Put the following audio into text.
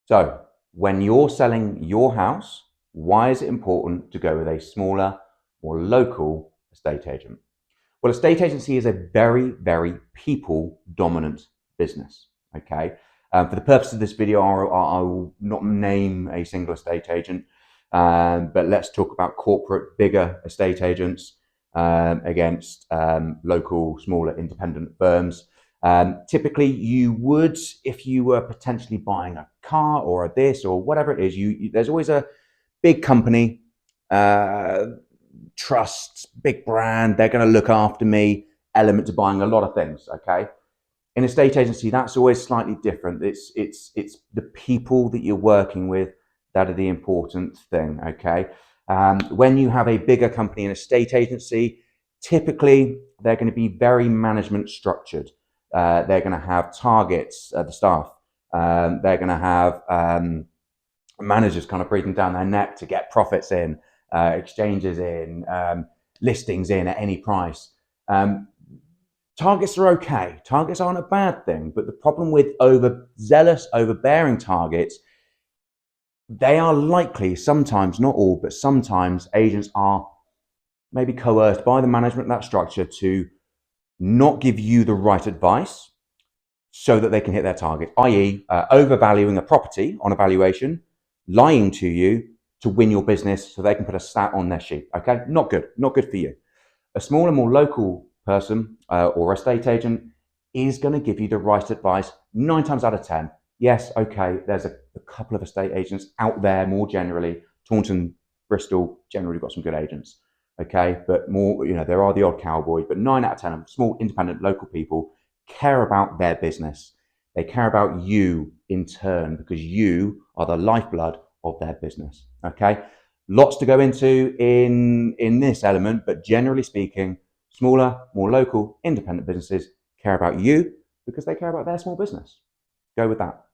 So when you're selling your house, why is it important to go with a smaller or local estate agent? Well, a estate agency is a very, very people dominant business. Okay. For the purpose of this video, I will not name a single estate agent, but let's talk about corporate, bigger estate agents against local, smaller, independent firms. Typically, you would, if you were potentially buying a car or a this or whatever it is, there's always a big company, trust, big brand, they're going to look after me, element to buying a lot of things. Okay. In a estate agency, that's always slightly different. It's the people that you're working with that are the important thing. Okay. When you have a bigger company, an estate agency, typically they're going to be very management structured. They're going to have targets, the staff. They're going to have managers kind of breathing down their neck to get profits in, exchanges in, listings in at any price. Targets are okay. Targets aren't a bad thing, but the problem with overzealous, overbearing targets, they are likely, sometimes, not all, but sometimes agents are maybe coerced by the management of that structure to not give you the right advice so that they can hit their target, i.e. Overvaluing a property on a valuation, lying to you to win your business so they can put a stat on their sheet. Okay, not good, not good for you. A smaller, more local person or estate agent is going to give you the right advice 9 times out of 10. Yes, okay, there's a couple of estate agents out there more generally. Taunton, Bristol generally got some good agents. Okay, but more, there are the odd cowboy, but 9 out of 10 of small, independent, local people care about their business. They care about you in turn because you are the lifeblood of their business. Okay, lots to go into in this element, but generally speaking, smaller, more local, independent businesses care about you because they care about their small business. Go with that.